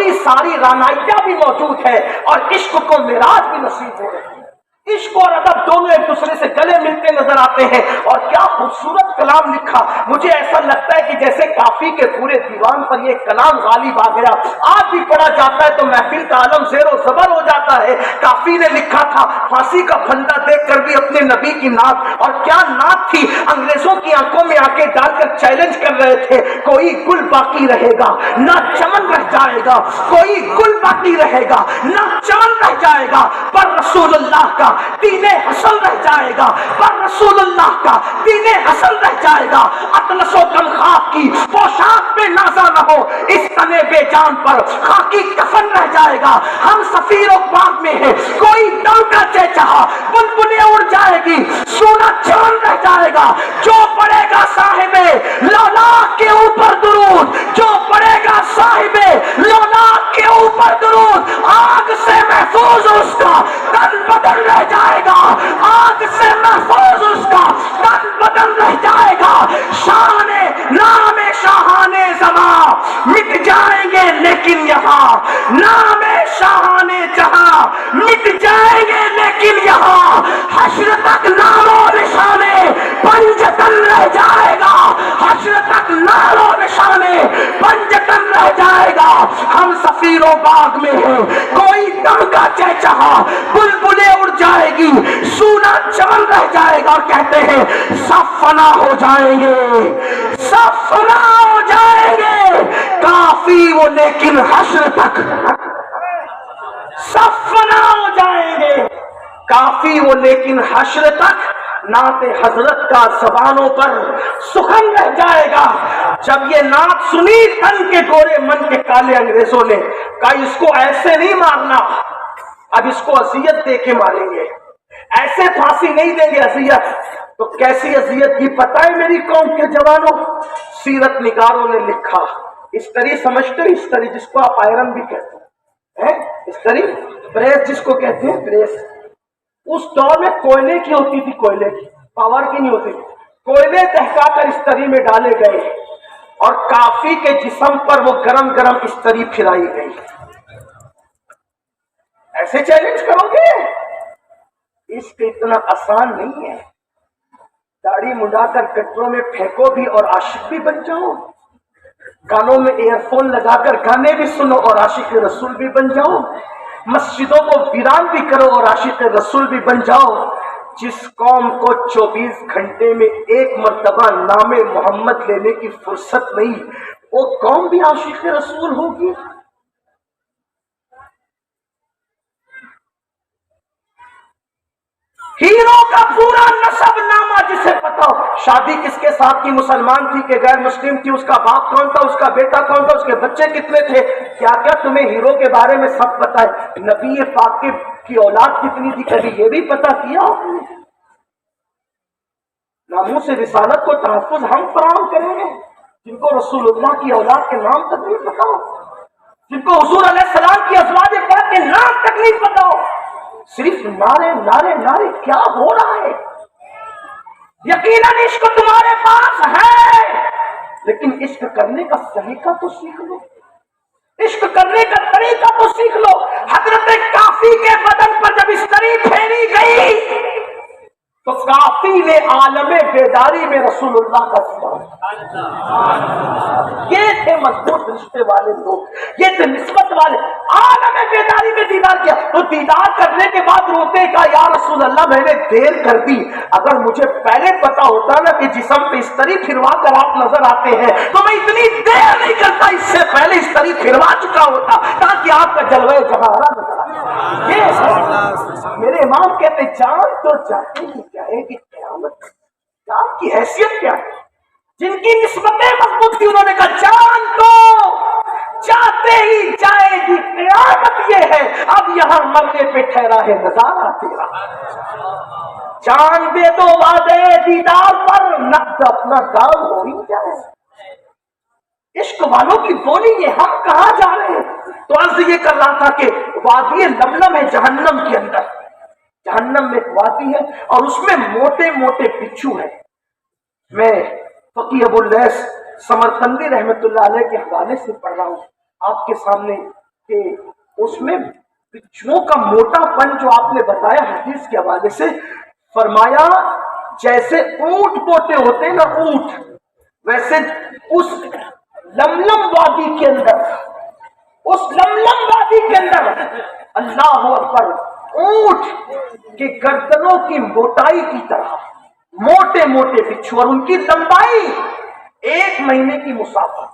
باقی ساری رانائیاں بھی موجود ہے اور عشق کو معراج بھی نصیب ہو رہی ہے۔ عشق اور ادب دونوں ایک دوسرے سے گلے ملتے نظر آتے ہیں، اور کیا خوبصورت کلام لکھا۔ مجھے ایسا لگتا ہے کہ جیسے کافی کے پورے دیوان پر یہ کلام غالب آ گیا، آج بھی پڑھا جاتا ہے تو محفل کا عالم زیر و زبر ہو جاتا ہے۔ کافی نے لکھا تھا پھانسی کا پھندا دیکھ کر بھی اپنے نبی کی نعت، اور کیا نعت تھی، انگریزوں کی آنکھوں میں آنکھیں ڈال کر چیلنج کر رہے تھے، کوئی گل باقی رہے گا نہ چمن رہ جائے گا، کوئی گل باقی رہے گا نہ چمن رہ جائے گا، پر رسول اللہ کا دین حسن رہ جائے گا، پر رسول اللہ کا دین حسن رہ جائے گا۔ اطلس و کلخاب کی پوشاک پہ نازا نہ ہو، اس تنے بے جان پر خاکی کفن رہ جائے گا۔ ہم سفیر و باغ میں ہیں، کوئی دم کا چہچہا، بلبلیں اڑ جائے گی، سونا چمن رہ جائے گا۔ جو پڑے گا صاحب لولاک کے اوپر درود، جو پڑے گا صاحب لولاک کے اوپر درود، آگ سے محفوظ اس کا تن بدن رہ جائے گا، آگ سے محفوظ اس کا تن بدن رہ جائے گا۔ شان نام شاہان زمان مٹ جائیں گے لیکن یہاں، نام شاہان جہاں مٹ جائیں گے لیکن یہاں، حشر تک نام و نشانے پنجتن رہ جائے گا، حشر تک نام و نشانے پنجتن رہ جائے گا۔ ہم سفیر و باغ میں ہیں، کوئی دم کا چہچہا، بلبلیں اڑ جائے گی، سونا چمن رہ جائے گا۔ کہتے ہیں سب فنا ہو جائیں گے، سب فنا ہو جائیں گے، کافی وہ لیکن حشر تک، سب فنا ہو جائیں گے کافی وہ لیکن حشر تک نعت حضرت کا زبانوں پر سخن رہ جائے گا۔ جب یہ نعت سنی تن کے گورے من کے کالے انگریزوں نے کہا اس کو ایسے نہیں مارنا، اب اس کو اذیت دے کے ماریں گے، ایسے پھانسی نہیں دیں گے، اذیت۔ تو کیسی اذیت کی پتہ ہے میری قوم کے جوانوں؟ سیرت نگاروں نے لکھا، استری سمجھتے ہو، استری جس کو آپ آئرن بھی کہتے ہیں، استری پریس جس کو کہتے ہیں، پریس۔ اس دور میں کوئلے کی ہوتی تھی، کوئلے کی، پاور کی نہیں ہوتی تھی، کوئلے دہکا کر استری میں ڈالے گئے اور کافی کے جسم پر وہ گرم گرم استری پھرائی گئی۔ ایسے چیلنج کرو گے؟ عشق اتنا آسان نہیں ہے۔ داڑھی مڈا کر گٹروں میں پھینکو بھی اور عاشق بھی بن جاؤ، کانوں میں ایئر فون لگا کر گانے بھی سنو اور عاشق رسول بھی بن جاؤ، مسجدوں کو ویران بھی کرو اور عاشق رسول بھی بن جاؤ۔ جس قوم کو 24 گھنٹے میں ایک مرتبہ نام محمد لینے کی فرصت نہیں، وہ قوم بھی عاشق رسول ہوگی؟ ہیرو کا پورا نسب نامہ جسے پتا ہو، شادی کس کے ساتھ کی، مسلمان تھی کہ غیر مسلم تھی، اس کا باپ کون تھا، اس کا بیٹا کون تھا، اس کے بچے کتنے تھے، کیا کیا تمہیں ہیرو کے بارے میں سب پتا ہے۔ نبی پاک کی اولاد کتنی تھی، کبھی یہ بھی پتا کیا؟ ناموس رسالت کو تحفظ ہم فراہم کریں گے جن کو رسول اللہ کی اولاد کے نام تک نہیں پتا ہو، جن کو حضور علیہ السلام کی ازواج پاک کے نام تک نہیں پتا ہو، صرف نعرے نعرے نعرے۔ کیا ہو رہا ہے؟ یقیناً عشق تمہارے پاس ہے، لیکن عشق کرنے کا طریقہ تو سیکھ لو، عشق کرنے کا طریقہ تو سیکھ لو۔ حضرت کافی کے بدن پر جب استری پھیری گئی تو کافی نے عالم بیداری میں رسول اللہ کا دیدار، یہ تھے مضبوط رشتے والے لوگ، یہ تھے نسبت والے، عالم بیداری میں دیدار کیا۔ تو دیدار کرنے کے بعد روتے کہا یا رسول اللہ میں نے دیر کر دی، اگر مجھے پہلے پتا ہوتا نا کہ جسم پہ استری پھروا کر آپ نظر آتے ہیں تو میں اتنی دیر نہیں کرتا، اس سے پہلے استری پھروا چکا ہوتا تاکہ آپ کا جلوہ جہارا نظر آئے۔ یہ میرے امام کہتے جان تو جاتے ہی جائے گی قیامت، جان کی حیثیت کیا ہے؟ جن کی نسبتیں مضبوط تھی انہوں نے کہا جان تو جاتے ہی جائے گی قیامت، یہ ہے اب یہاں مرنے پہ ٹھہرا ہے نظارہ تیرا۔ جان دے دو وعدے دیدار پر، نقد اپنا دام ہو ہی جائے۔ عشق والوں کی بولی یہ ہم کہاں جا رہے ہیں؟ تو عرض یہ کر رہا تھا کہ وادی لملم ہے جہنم کے اندر، جہنم میں ایک وادی ہے اور اس میں موٹے موٹے بچھو ہیں۔ میں فقی ابو اللیث سمرقندی رحمت اللہ علیہ کے حوالے سے پڑھ رہا ہوں آپ کے سامنے، کہ اس میں بچھوؤں کا موٹا پن جو آپ نے بتایا حدیث کے حوالے سے، فرمایا جیسے اونٹ موٹے ہوتے نا اونٹ، ویسے اس لملم وادی کے اندر، اس لملم وادی کے اندر اللہ اکبر، اونٹ کی گردنوں کی موٹائی کی طرح موٹے موٹے بچھو، اور ان کی لمبائی 1 مہینے کی مسافت،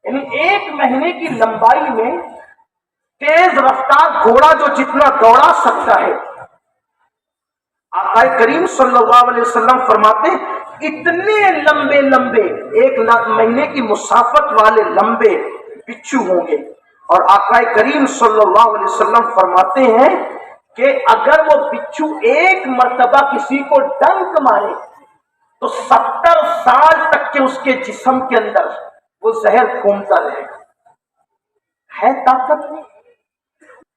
یعنی 1 مہینے کی لمبائی میں تیز رفتار گھوڑا جو جتنا دوڑا سکتا ہے، آقا کریم صلی اللہ علیہ وسلم فرماتے اتنے لمبے لمبے 1 مہینے کی مسافت والے لمبے بچھو ہوں گے۔ اور آقا کریم صلی اللہ علیہ وسلم فرماتے ہیں کہ اگر وہ بچھو 1 مرتبہ کسی کو ڈنک مارے تو 70 سال تک کے اس کے جسم کے اندر وہ زہر گھومتا رہے گا۔ ہے طاقت نہیں؟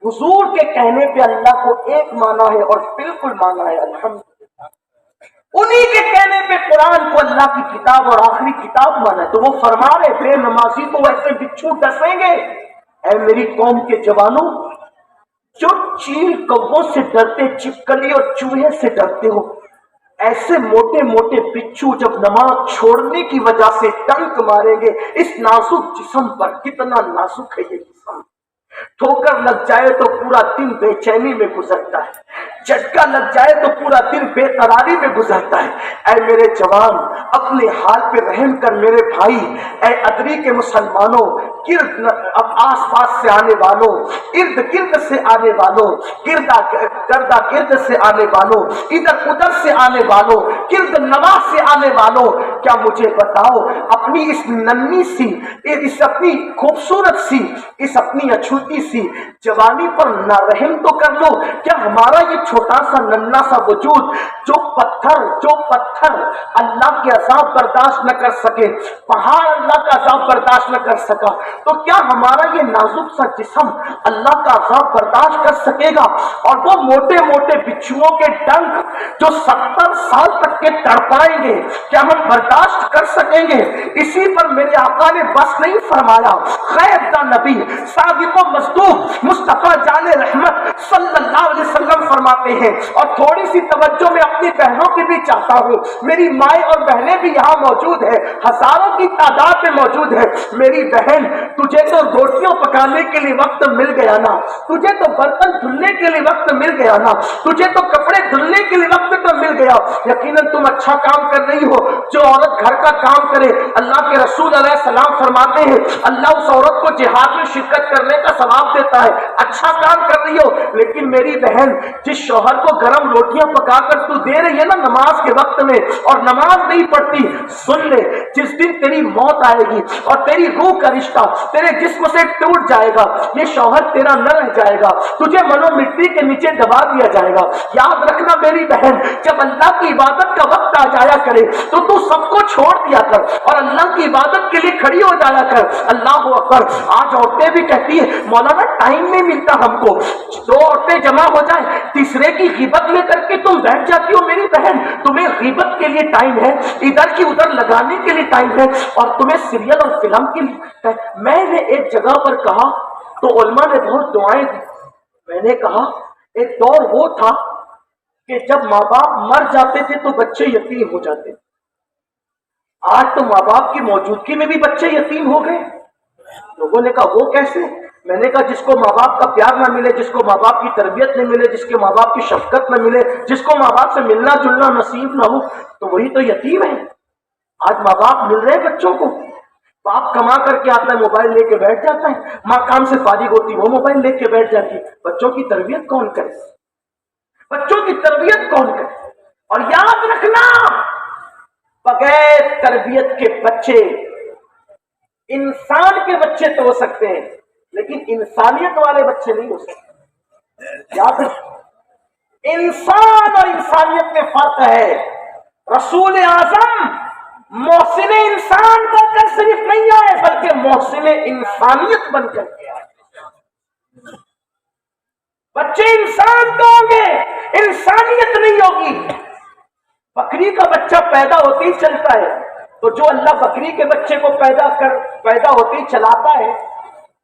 حضور کے کہنے پہ اللہ کو ایک مانا ہے اور بالکل مانا ہے، الحمدللہ۔ انہی کے کہنے پہ قرآن کو اللہ کی کتاب اور آخری کتاب مانا ہے، تو وہ فرما رہے بے نمازی تو ایسے بچھو ڈسیں گے۔ اے میری قوم کے جوانوں، جو چیل کبوں سے ڈرتے، چپکلی اور چوہے سے ڈرتے ہو، ایسے موٹے موٹے بچھو جب نماز چھوڑنے کی وجہ سے ڈنک ماریں گے اس نازک جسم پر، کتنا نازک ہے یہ جسم، ٹھوکر لگ جائے تو پورا دن بے چینی میں گزرتا ہے، جھٹکا لگ جائے تو پورا دن بے قراری میں گزرتا ہے۔ اے میرے جوان، اپنے حال پہ رحم کر میرے بھائی، اے ادری کے مسلمانوں، اب آس پاس سے آنے والوں، ارد گرد سے آنے والوں، گردا گرد سے آنے والوں، ادھر ادھر سے آنے والوں، گرد نواز سے آنے والوں، کیا مجھے بتاؤ اپنی اس ننھی سی، اس اپنی خوبصورت سی، اس اپنی اچھوتی سی جوانی پر نہ رحم تو کر لو؟ کیا ہمارا یہ چھوٹا سا ننھا سا وجود جو پتھر اللہ کے عذاب برداشت نہ کر سکے، پہاڑ اللہ کا عذاب برداشت نہ کر سکا، تو کیا ہمارا یہ نازک سا جسم اللہ کا عذاب برداشت کر سکے گا؟ اور وہ موٹے موٹے بچھوؤں کے ڈنک جو 70 سال تک کے تڑپائیں گے، کیا ہم برداشت کر سکیں گے؟ اسی پر میرے آقا نے بس نہیں فرمایا، خیر دا نبی صادق و مصدوق مصطفیٰ جان رحمت صلی اللہ علیہ وسلم فرماتے ہیں، اور تھوڑی سی توجہ میں اپنی بہنوں کی بھی چاہتا ہوں، میری مائیں اور بہنیں بھی یہاں موجود ہیں، ہزاروں کی تعداد میں موجود ہے۔ میری بہن، تجھے تو روٹیوں پکانے کے لیے وقت مل گیا نا، تجھے تو برتن دھلنے کے لیے وقت مل گیا نا، تجھے تو کپڑے دھلنے کے لیے وقت تو مل گیا۔ یقیناً تم اچھا کام کر رہی ہو، جو عورت گھر کا کام کرے، اللہ کے رسول علیہ السلام فرماتے ہیں اللہ اس عورت کو جہاد میں شرکت کرنے کا ثواب دیتا ہے، اچھا کام کر رہی ہو۔ لیکن میری بہن، جس شوہر کو گرم روٹیاں پکا کر تو دے رہی ہے نا نماز کے وقت میں، اور نماز نہیں پڑھتی، سن لے، جس دن تیری موت آئے گی اور تیری روح کا رشتہ تیرے جسم سے ٹوٹ جائے گا، یہ شوہر تیرا نہ رہ جائے گا، تجھے منو مٹی کے نیچے دبا دیا جائے گا۔ یاد رکھنا میری بہن، جب اللہ کی عبادت کا وقت آ جایا کرے تو سب کو چھوڑ دیا کر اور اللہ کی عبادت کے لیے کھڑی ہو جایا کر۔ اللہ اکبر۔ آج عورتیں بھی کہتی ہیں مولانا ٹائم نہیں ملتا ہم کو، 2 عورتیں جمع ہو جائیں تیسرے کی غیبت لے کر کے تم بیٹھ جاتی ہو۔ میری بہن، تمہیں غیبت کے لیے ٹائم ہے، ادھر کی ادھر لگانے کے لیے ٹائم ہے، اور تمہیں سیریل اور فلم کے لیے۔ میں نے ایک جگہ پر کہا تو علماء نے بہت دعائیں دی، میں نے کہا ایک دور وہ تھا کہ جب ماں باپ مر جاتے تھے تو بچے یتیم ہو جاتے تھے، آج تو ماں باپ کی موجودگی میں بھی بچے یتیم ہو گئے۔ لوگوں نے کہا وہ کیسے؟ میں نے کہا جس کو ماں باپ کا پیار نہ ملے، جس کو ماں باپ کی تربیت نہ ملے، جس کے ماں باپ کی شفقت نہ ملے، جس کو ماں باپ سے ملنا جلنا نصیب نہ ہو، تو وہی تو یتیم ہے۔ آج ماں باپ مل رہے بچوں کو، باپ کما کر کے آتا ہے موبائل لے کے بیٹھ جاتا ہے، ماں کام سے فارغ ہوتی وہ موبائل لے کے بیٹھ جاتی، بچوں کی تربیت کون کرے؟ بچوں کی تربیت کون کرے؟ اور یاد رکھنا، بغیر تربیت کے بچے، انسان کے بچے تو ہو سکتے ہیں لیکن انسانیت والے بچے نہیں ہو سکتے۔ یاد رکھنا، انسان اور انسانیت میں فرق ہے۔ رسول اعظم محسن انسان بن کر صرف نہیں آئے بلکہ محسن انسانیت بن کر کے آئے۔ بچے انسان تو ہوں گے، انسانیت نہیں ہوگی۔ بکری کا بچہ پیدا ہوتے ہی چلتا ہے، تو جو اللہ بکری کے بچے کو پیدا ہوتے ہی چلاتا ہے،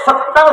70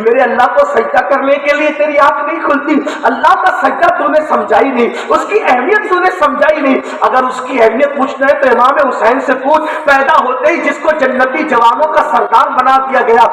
میرے اللہ کو سجدہ کرنے کے لیے تیری آنکھ نہیں کھلتی. اللہ کا سجدہ تو نے سمجھا ہی نہیں, اس کی اہمیت تو نے سمجھا ہی نہیں. اگر اس کی اہمیت پوچھنا ہے تو امام حسین سے پوچھ, پیدا ہوتے ہی جس کو جنتی جوانوں کا سردار بنا دیا گیا,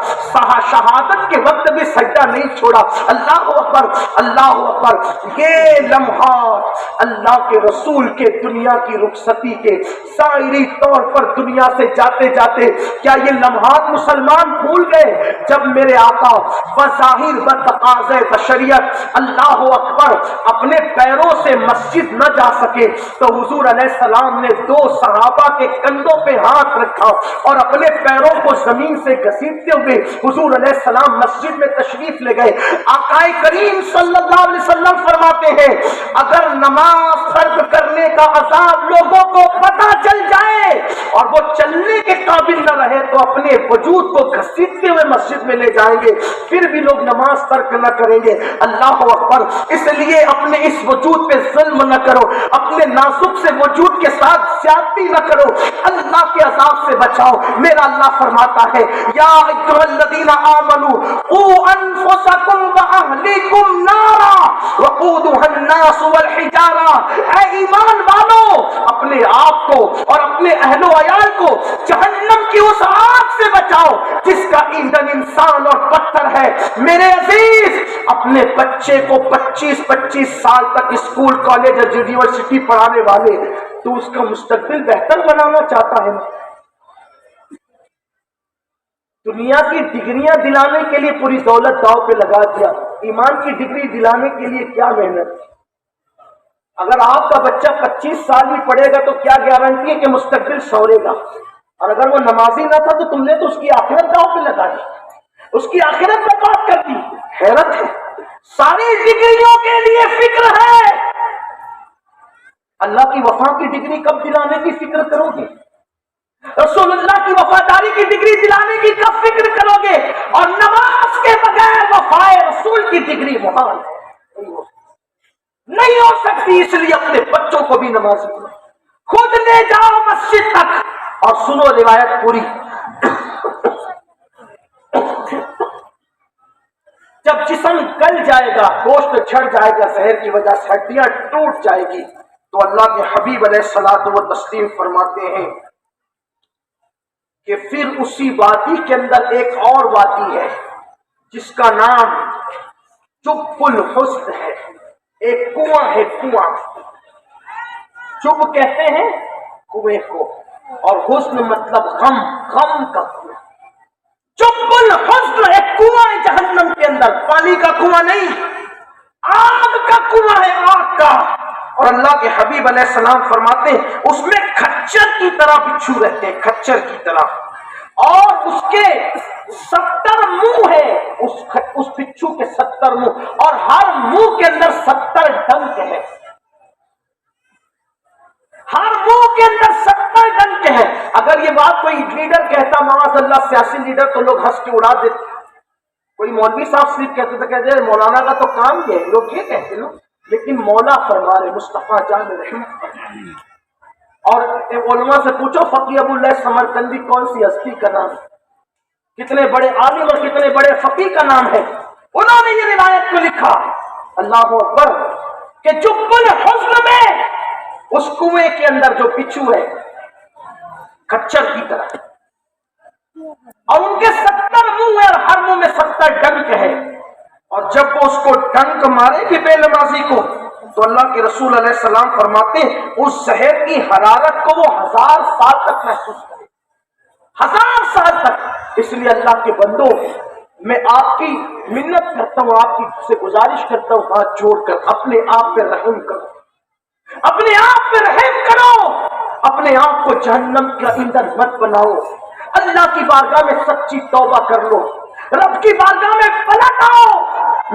شہادت کے وقت بھی سجدہ نہیں چھوڑا. اللہ اکبر, اللہ اکبر. یہ لمحات اللہ کے رسول کے دنیا کی رخصتی کے ظاہری طور پر دنیا سے جاتے جاتے, کیا یہ لمحات مسلمان بھول گئے جب میرے آقا بظاہر بتقاضے بشریت اللہ اکبر اپنے پیروں سے مسجد نہ جا سکے تو حضور علیہ السلام نے دو صحابہ کے کندھوں پہ ہاتھ رکھا اور اپنے پیروں کو زمین سے گھسیٹتے ہوئے حضور علیہ السلام مسجد میں تشریف لے گئے. آقا کریم صلی اللہ علیہ وسلم فرماتے ہیں, اگر نماز فرض کرنے کا عذاب لوگوں کو پتہ چل جائے اور وہ چلنے کے قابل نہ رہے تو اپنے وجود کو گھسیٹتے ہوئے مسجد میں لے جائیں گے, پھر بھی لوگ نماز ترک نہ کریں گے. اللہ اکبر. اس لیے اپنے اس وجود پہ ظلم نہ کرو, اپنے نازک سے وجود کے ساتھ زیادتی نہ کرو, اللہ کے عذاب سے بچاؤ. میرا اللہ فرماتا ہے, یا ایھا الذین آمنوا قوا انفسکم واہلیکم نارا وقودھا الناس والحجارہ. اے ایمان والو, اپنے آپ کو اور اپنے اہل و عیال کو جہنم کی اس آگ سے بچاؤ جس کا ایندھن انسان اور پتھر ہے. میرے عزیز, اپنے بچے کو 25-25 سال تک اسکول کالج اور یونیورسٹی پڑھانے والے, تو اس کا مستقبل بہتر بنانا چاہتا ہے. دنیا کی ڈگریاں دلانے کے لیے پوری دولت داؤ پہ لگا دیا, ایمان کی ڈگری دلانے کے لیے کیا محنت. اگر آپ کا بچہ 25 سال بھی پڑھے گا تو کیا گارنٹی ہے کہ مستقبل سنورے گا, اور اگر وہ نمازی نہ تھا تو تم نے تو اس کی آخرت داؤ پہ لگا دی, اس کی آخرت پر بات کر دی. حیرت ہے, ساری ڈگریوں کے لیے فکر ہے, اللہ کی وفا کی ڈگری کب دلانے کی فکر کرو گے؟ رسول اللہ کی وفاداری کی ڈگری دلانے کی کب فکر کرو گے؟ اور نماز کے بغیر وفائے رسول کی ڈگری محال ہے, نہیں ہو سکتی. اس لیے اپنے بچوں کو بھی نماز خود لے جاؤ مسجد تک, اور سنو روایت پوری. جب جسم گل جائے گا, گوشت چھڑ جائے گا, زہر کی وجہ سے ہڈیاں ٹوٹ جائے گی, تو اللہ کے حبیب علیہ الصلوۃ والتسلیم فرماتے ہیں کہ پھر اسی وادی کے اندر ایک اور وادی ہے جس کا نام جب الحسن ہے. ایک کنواں ہے, کنواں. جب کہتے ہیں کنویں کو, اور حسن مطلب غم, غم کا کنواں. جب الحسن ایک کنواں ہے جہنم کے اندر, پانی کا کنواں نہیں, آگ کا کنواں ہے, آگ کا. اور اللہ کے حبیب علیہ السلام فرماتے ہیں اس میں کھچر کی طرح بچھو رہتے ہیں, کھچر کی طرح, اور اس کے 70 منہ ہے, اس بچھو کے 70 منہ, اور ہر منہ کے اندر 70 ڈنک ہے. ہر منہ کے اندر 70 ڈنک ہے. اگر یہ بات کوئی لیڈر کہتا, معاذ اللہ سیاسی لیڈر, تو لوگ ہنس کے اڑا دیتے. کوئی مولوی صاحب صرف کہتے تھے, کہتے مولانا کا تو کام یہ ہے, لوگ یہ کہتے ہیں, لیکن مولا فرما رہے مصطفیٰ جان رحمت. اور علماء سے پوچھو, فقی ابو اللہ سمرقندی کون سی ہستی کا نام, کتنے بڑے عالم اور کتنے بڑے فقی کا نام ہے, انہوں نے یہ روایت کو لکھا. اللہ اکبر. کہ جب الحسن میں اس کنویں کے اندر جو بچھو ہے کچر کی طرح, اور ان کے 70 منہ ہیں, اور ہر منہ میں 70 ڈنک ہے, اور جب وہ اس کو ڈنک مارے گی بے نمازی کو, تو اللہ کے رسول علیہ السلام فرماتے ہیں اس زہر کی حرارت کو وہ 1000 سال تک محسوس کرے, 1000 سال تک. اس لیے اللہ کے بندو, میں آپ کی منت کرتا ہوں, آپ کی سے گزارش کرتا ہوں, ہاتھ جوڑ کر اپنے آپ پہ رحم کرو, اپنے آپ پہ رحم کرو, اپنے آپ کو جہنم کا ایندھن مت بناؤ. اللہ کی بارگاہ میں سچی توبہ کر لو, رب کی بارگاہ میں پلٹ آؤ.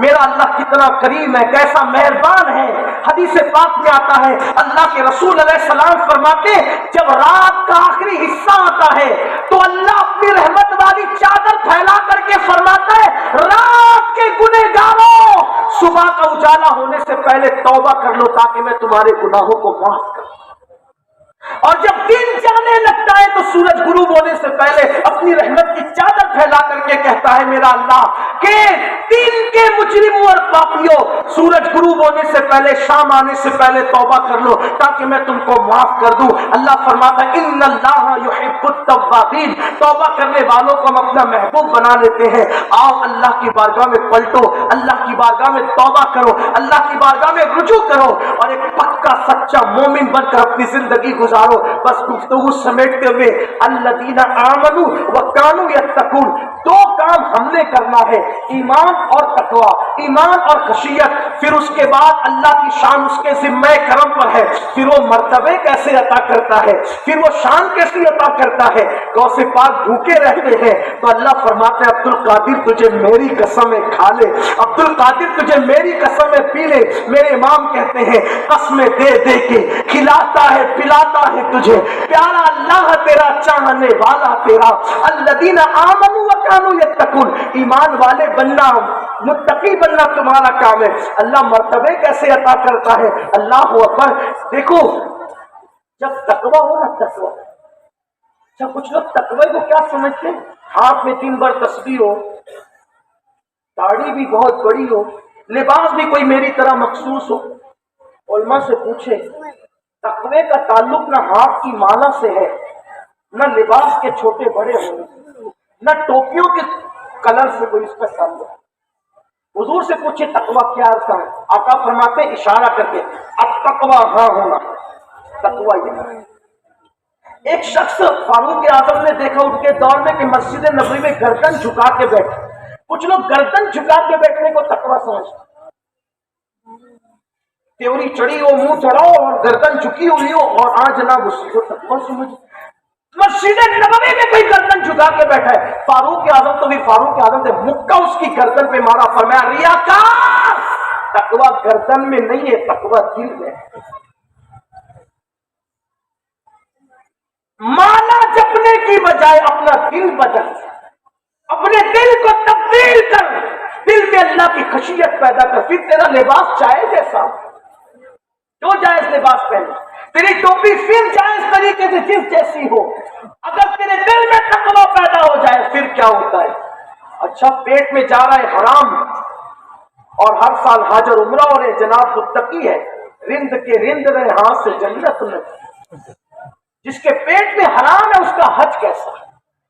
میرا اللہ کتنا کریم ہے, کیسا مہربان ہے. حدیث پاک میں آتا ہے, اللہ کے رسول علیہ السلام فرماتے ہیں جب رات کا آخری حصہ آتا ہے تو اللہ اپنی رحمت والی چادر پھیلا کر کے فرماتا ہے رات کے گنہگاروں, صبح کا اجالا ہونے سے پہلے توبہ کر لو تاکہ میں تمہارے گناہوں کو معاف کروں. اور جب دن جانے لگتا ہے تو سورج غروب ہونے سے پہلے اپنی رحمت کی چادر پھیلا کر کے کہتا ہے میرا اللہ کہ دن کے مجرموں اور پاپیوں سورج غروب ہونے سے پہلے شام آنے سے پہلے توبہ کر لو تاکہ میں تم کو معاف کر دوں. اللہ فرماتا ہے ان اللہ یحب التوابین، توبہ کرنے والوں کو ہم اپنا محبوب بنا لیتے ہیں. آؤ اللہ کی بارگاہ میں پلٹو، اللہ کی بارگاہ میں توبہ کرو، اللہ کی بارگاہ میں رجوع کرو اور ایک پکا سچا مومن بن کر اپنی زندگی گزارو. بس گفتگو سمیٹتے ہوئے الذین آمنوا وکانوا یتقون، دو کام ہم نے کرنا ہے، ایمان اور تقوی، ایمان اور خشیت. پھر اس کے بعد اللہ کی شان اس کے ذمہ کرم پر ہے، پھر وہ مرتبے کیسے عطا کرتا ہے، پھر وہ شان کیسے عطا کرتا ہے. غوث پاک بھوکے رہتے ہیں تو اللہ فرماتے ہیں عبد القادر تجھے میری قسم ہے کھا لے، عبد القادر تجھے میری قسم ہے پی لے. میرے امام کہتے ہیں قسمیں دے دے کے کھلاتا ہے پلاتا ہے تجھے پیارا اللہ تیرا چاہنے والا تیرا. الذین آمنوا وکانوا یتقون، ایمان والے بننا متقی بننا تمہارا کام ہے. اللہ مرتبے کیسے عطا کرتا ہے، اللہ اکبر. دیکھو جب تقوی ہو نا، تقوی جب کچھ لوگ تقوی کو کیا سمجھتے ہیں، ہاتھ میں 3 بار تسبیح ہو، داڑھی بھی بہت بڑی ہو، لباس بھی کوئی میری طرح مخصوص ہو. علماء سے پوچھے تقوی کا تعلق نہ ہاتھ کی مالا سے ہے، نہ لباس کے چھوٹے بڑے ہونے، نہ ٹوپیوں کے کلر سے کوئی اس کا تعلق. حضور سے پوچھے تقوی کیا عرصہ ہے، آقا فرماتے اشارہ کر کے التقوی ہاں ہونا، تقوی یہ ہے. ایک شخص فاروق اعظم نے دیکھا اٹھ کے دور میں کہ مسجد نبوی میں گردن جھکا کے بیٹھے. کچھ لوگ گردن جھکا کے بیٹھنے کو تقوی سمجھتے، تیوری چڑھی ہو، منہ چڑھاؤ اور گردن جھکی ہوئی ہو اور آج نہ اسی کو تقوی سمجھ. مسجد نبوی میں کوئی گردن جھکا کے بیٹھا ہے. فاروق اعظم تو بھی فاروق اعظم نے مکہ اس کی گردن پہ مارا، فرمایا ریاکار، تقوی گردن میں نہیں ہے، تقوی دل میں. مالا جپنے کی بجائے اپنا دل بدل، اپنے دل کو تبدیل کر، دل میں اللہ کی خشیت پیدا کر. پھر تیرا لباس چاہے جیسا جو جائز لباس پہنے، تیری ٹوپی پھر جائز طریقے سے جس جیسی ہو. اگر تیرے دل میں تقوی پیدا ہو جائے پھر کیا ہوتا ہے. اچھا پیٹ میں جا رہا ہے حرام اور ہر سال حج اور عمرہ ہو رہے، جناب متقی ہے، رند کے رند رہے ہاتھ سے جنت میں. جس کے پیٹ میں حرام ہے اس کا حج کیسا،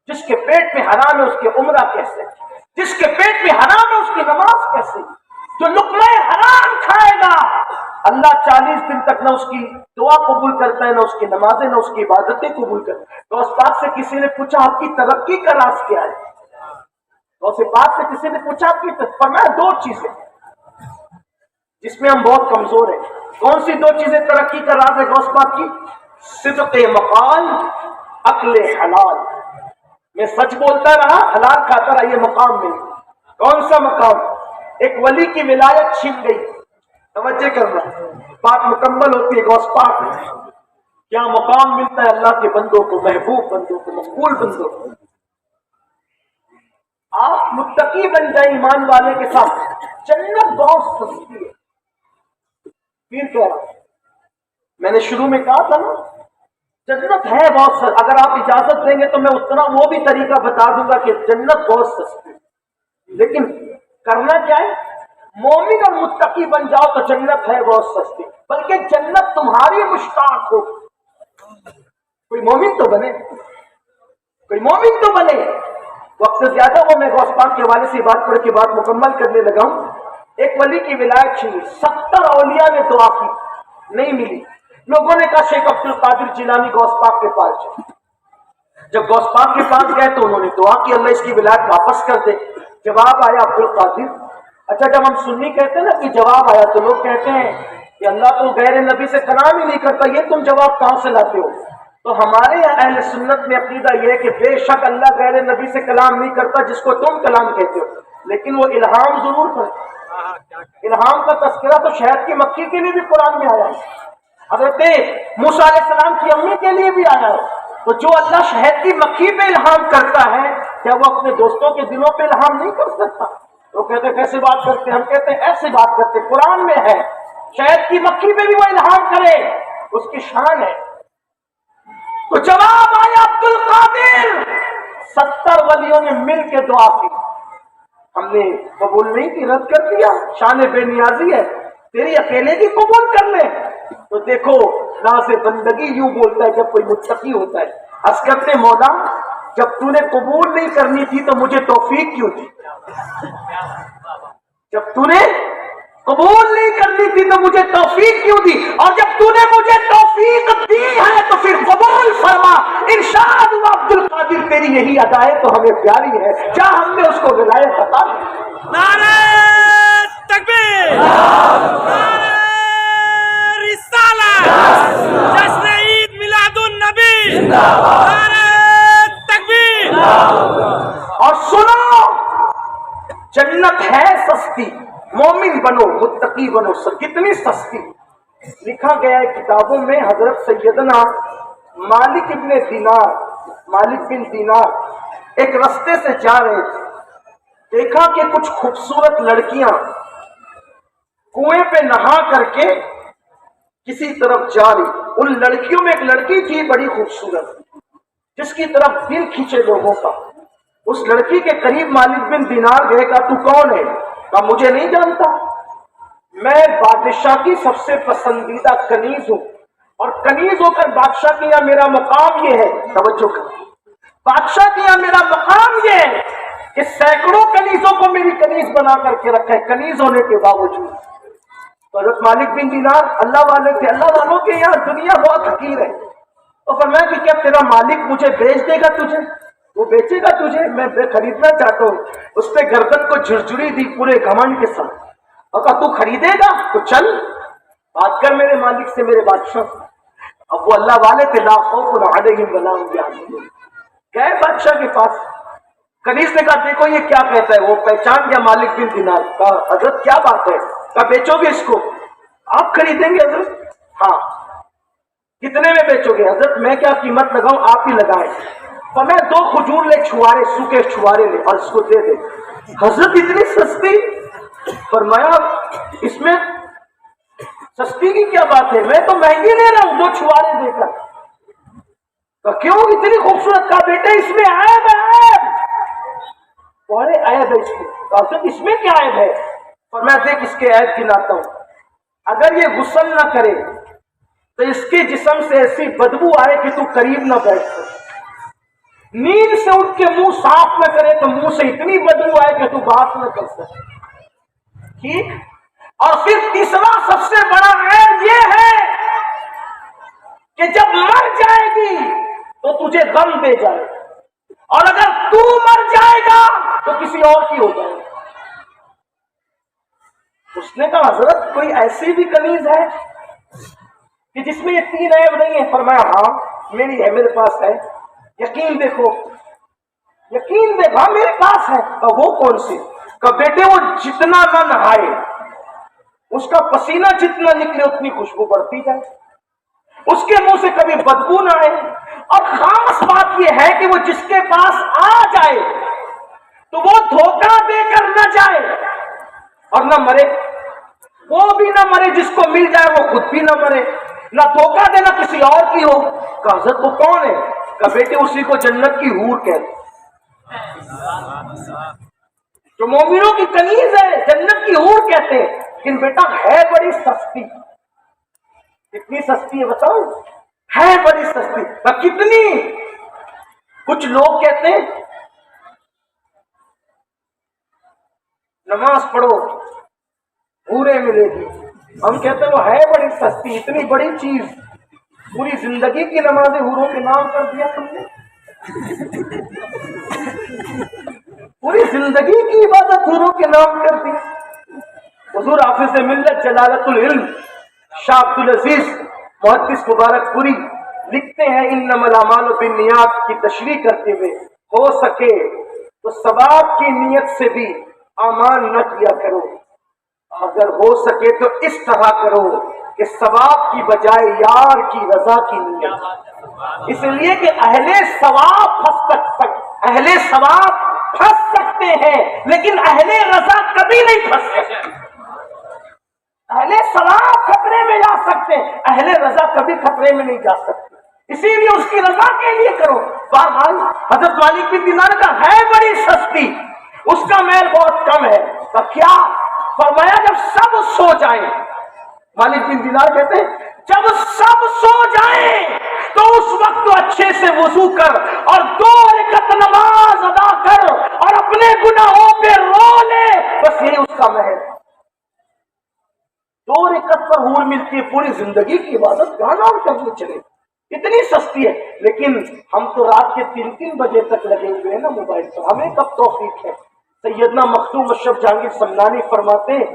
جس کے پیٹ میں حرام ہے اس کے عمرہ کیسے، جس کے پیٹ میں حرام ہے اس کی نماز کیسے. جو لقمہ حرام کھائے گا اللہ 40 دن تک نہ اس کی دعا قبول کرتا ہے، نہ اس کی نمازیں، نہ اس کی عبادتیں قبول کرتا ہے. تو اس پاک سے کسی نے پوچھا آپ کی ترقی کا راز کیا ہے، تو اس پاک سے کسی نے پوچھا آپ کی فرمایا 2 چیزیں جس میں ہم بہت کمزور ہیں. کون سی 2 چیزیں ترقی کا راز ہے غوث پاک کی؟ صدق مقال، عقل حلال. میں سچ بولتا رہا، حلال کھاتا رہا، یہ مقام مل. کون سا مقام؟ ایک ولی کی ولایت چھن گئی. توجہ کرنا، بات مکمل ہوتی ہے. غوث پاک کیا مقام ملتا ہے اللہ کے بندوں کو، محبوب بندوں کو، مقبول بندوں کو. آپ متقی بن جائیں ایمان والے کے ساتھ، جنت بہت سستی ہے. پھر کہہ رہا میں نے شروع میں کہا تھا نا جنت ہے بہت سستی. اگر آپ اجازت دیں گے تو میں اتنا وہ بھی طریقہ بتا دوں گا کہ جنت بہت سستی ہے. لیکن کرنا کیا ہے؟ مومن اور متقی بن جاؤ تو جنت ہے بہت سستی. بلکہ جنت تمہاری مشتاق ہو. کوئی مومن تو بنے، کوئی مومن تو بنے. وقت زیادہ ہو، میں غوث پاک کے حوالے سے بات پڑھ کے بات مکمل کرنے لگا ہوں. ایک ولی کی ولایت چھینی، 70 اولیاء نے دعا کی، نہیں ملی. لوگوں نے کہا شیخ عبد القادر جیلانی غوث پاک کے پاس جائے. جب غوث پاک کے پاس گئے تو انہوں نے دعا کی اللہ اس کی ولایت واپس کر دے. جواب آیا عبد القادر. اچھا جب ہم سنی کہتے ہیں نا کہ جواب آیا تو لوگ کہتے ہیں کہ اللہ تو غیر نبی سے کلام ہی نہیں کرتا، یہ تم جواب کہاں سے لاتے ہو؟ تو ہمارے یہاں اہل سنت میں عقیدہ یہ ہے کہ بے شک اللہ غیر نبی سے کلام نہیں کرتا جس کو تم کلام کہتے ہو، لیکن وہ الہام ضرور کرتا. الہام کا تذکرہ تو شہد کی مکھی کے لیے بھی قرآن میں آیا ہے، حضرت موسیٰ علیہ السلام کی امی کے لیے بھی آیا ہے. تو جو اللہ شہد کی مکھی پہ الہام کرتا ہے کیا وہ اپنے دوستوں کے دلوں پہ الہام نہیں کر سکتا؟ وہ کہتے ہیں کیسے بات کرتے ہیں؟ ہم کہتے ہیں ایسے بات کرتے. قرآن میں ہے شہد کی مکھی پہ بھی وہ الہام کرے، اس کی شان ہے. تو جواب آیا عبد القادر، 70 ولیوں نے مل کے دعا کی، ہم نے قبول نہیں کی، رد کر دیا، شان بے نیازی ہے، تیری اکیلے کی قبول کر لیں۔ تو دیکھو ناز بندگی یوں بولتا ہے جب کوئی متقی ہوتا ہے، عرض کرتے مولا جب تو نے قبول نہیں کرنی تھی تو مجھے توفیق کیوں دی؟ جب تو نے قبول نہیں کرنی تھی تو مجھے توفیق کیوں دی؟ اور جب تو نے مجھے توفیق دی ہے تو پھر قبول فرما۔ ارشاد ہوا عبد القادر تیری یہی ادا ہے تو ہمیں پیاری ہے، کیا ہم نے اس کو ولایت عطا کی؟ نعرہ تکبیر، نعرہ رسالت، جشن عید میلاد النبی، نعرہ تکبیر۔ اور سنو، جنت ہے سستی، مومن بنو متقی بنو، کتنی سستی۔ لکھا گیا ہے کتابوں میں، حضرت سیدنا مالک بن دینار ایک رستے سے جا رہے تھے، دیکھا کہ کچھ خوبصورت لڑکیاں کنویں پہ نہا کر کے کسی طرف جا رہی، ان لڑکیوں میں ایک لڑکی تھی بڑی خوبصورت جس کی طرف دل کھینچے لوگوں کا۔ اس لڑکی کے قریب مالک بن دینار گئے، کہا تو کون ہے؟ کہا مجھے نہیں جانتا، میں بادشاہ کی سب سے پسندیدہ کنیز ہوں، اور کنیز ہو کر بادشاہ کے یہاں میرا مقام یہ ہے، توجہ کر، بادشاہ کے یہاں میرا مقام یہ ہے کہ سینکڑوں کنیزوں کو میری کنیز بنا کر کے رکھا ہے، کنیز ہونے کے باوجود۔ تو حضرت مالک بن دینار اللہ والے تھے، اللہ والوں کے یہاں دنیا بہت حقیر ہے، تو فرمایا کہ کیا تیرا مالک مجھے بیچ دے گا تجھے؟ وہ بیچے گا تجھے؟ میں خریدنا چاہتا ہوں۔ اس پہ گردن کو جھرجھری دی پورے گھمنڈ کے ساتھ، اور کہا تو خریدے گا تو چل بات کر میرے مالک سے، میرے بادشاہ سے۔ اب وہ اللہ والے تھے، لا خوف علیہم ولا هم يحزنون، گئے بادشاہ کے پاس، کنیز نے کہا دیکھو یہ کیا کہتا ہے، وہ پہچان گیا مالک بن دینار، کہا حضرت کیا بات ہے؟ کہا بیچو گے اس کو؟ آپ خریدیں گے حضرت؟ ہاں۔ کتنے میں بیچو گے؟ حضرت میں کیا قیمت لگاؤں، آپ ہی لگائیں۔ اور میں 2 کھجور لے، چھوارے، سوکھے چھوارے لے، اور اس کو دے دے۔ حضرت اتنی سستی؟ فرمایا اس میں سستی کی کیا بات ہے، میں تو مہنگی لے رہا ہوں 2 چھوارے دے کر۔ کہ کیوں اتنی خوبصورت؟ کا بیٹے اس میں عیب ہے، عیب بڑے عیب ہے اس میں۔ حضرت اس میں کیا عیب ہے؟ فرمایا دیکھ اس کے عیب گناتا ہوں، اگر یہ غسل نہ کرے تو اس کے جسم سے ایسی بدبو آئے کہ تو قریب نہ بیٹھ سکے، نیند سے اٹھ کے منہ صاف نہ کرے تو منہ سے اتنی بدبو آئے کہ تو بات نہ کر سکے، ٹھیک؟ اور پھر تیسرا سب سے بڑا عیب یہ ہے کہ جب مر جائے گی تو تجھے غم دے جائے، اور اگر تو مر جائے گا تو کسی اور کی ہو جائے گا۔ اس نے کہا حضرت کوئی ایسی بھی کنیز ہے کہ جس میں یہ 3 عیب نہیں ہے؟ فرمایا ہاں میری ہے، میرے پاس ہے، یقین دیکھو، یقین دیکھو، ہاں میرے پاس ہے۔ کہا وہ کون سی؟ کہا بیٹے وہ جتنا نہ نہائے اس کا پسینہ جتنا نکلے اتنی خوشبو بڑھتی جائے، اس کے منہ سے کبھی بدبو نہ آئے، اور خاص بات یہ ہے کہ وہ جس کے پاس آ جائے تو وہ دھوکہ دے کر نہ جائے اور نہ مرے، وہ بھی نہ مرے، جس کو مل جائے وہ خود بھی نہ مرے، نہ دھوکہ دے نہ کسی اور کی ہو۔ کہا حضرت وہ کون ہے؟ کہا بیٹے اسی کو جنت کی حور کہتے، جو مومنوں کی کنیز ہے جنت کی حور کہتے ہیں، لیکن بیٹا ہے بڑی سستی۔ کتنی سستی ہے بتاؤ؟ ہے بڑی سستی۔ کتنی؟ کچھ لوگ کہتے ہیں نماز پڑھو حوریں ملے گی، ہم کہتے ہیں وہ ہے بڑی سستی، اتنی بڑی چیز، پوری زندگی کی نمازیں حوروں کے نام کر دیا تم نے، پوری زندگی کی عبادت حوروں کے نام کر دی۔ حضور حافظ ملت جلالت العلم شاہ عبدالعزیز محدث مبارک پوری لکھتے ہیں انما الاعمال بالنیات کی تشریح کرتے ہوئے، ہو سکے تو ثواب کی نیت سے بھی اعمال نہ کیا کرو، اگر ہو سکے تو اس طرح کرو کہ ثواب کی بجائے یار کی رضا کی نیت، اس لیے کہ اہل ثواب پھنس سکتے ہیں لیکن اہل رضا کبھی نہیں پھنس سکتے۔ اہل ثواب خطرے میں جا سکتے، اہل رضا کبھی خطرے میں نہیں جا سکتے۔ اسی لیے اس کی رضا کے لیے کرو. بہرحال حضرت مالک بن دینار کا ہے بڑی سستی، اس کا میل بہت کم ہے. تو کیا فرمایا؟ جب سب سو جائیں، مالک بن دینار کہتے ہیں جب سب سو جائیں تو اس وقت اچھے سے وضو کر اور 2 رکعت نماز ادا کر اور اپنے گناہوں پہ رو لے. بس یہی اس کا محل. 2 رکعت پر حور ملتی ہے، پوری زندگی کی عبادت کہاں نام کرنے چلے. اتنی سستی ہے. لیکن ہم تو رات کے 3 بجے تک لگے ہوئے ہیں نا موبائل پر. ہمیں کب توفیق ہے؟ سیدنا مخدوم اشرف جہانگیر سمنانی فرماتے ہیں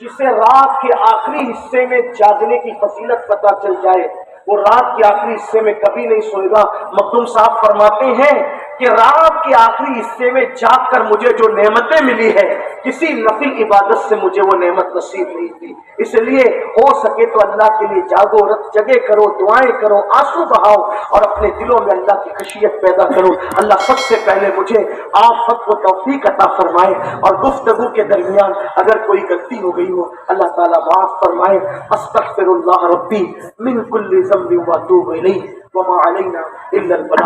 جسے رات کے آخری حصے میں جاگنے کی فضیلت پتہ چل جائے وہ رات کے آخری حصے میں کبھی نہیں سوئے گا. مخدوم صاحب فرماتے ہیں کہ رات کے آخری حصے میں جاگ کر مجھے جو نعمتیں ملی ہے کسی نفل عبادت سے مجھے وہ نعمت نصیب نہیں تھی. اس لیے ہو سکے تو اللہ کے لیے جاگو، رت جگہ کرو، دعائیں کرو، آنسو بہاؤ اور اپنے دلوں میں اللہ کی خشیت پیدا کرو. اللہ سب سے پہلے مجھے آپ سب کو توفیق عطا فرمائے اور گفتگو کے درمیان اگر کوئی غلطی ہو گئی ہو اللہ تعالیٰ معاف فرمائے. استغفر اللہ ربی من کل ذنب واتوب الیہ وما علینا الا البلاغ.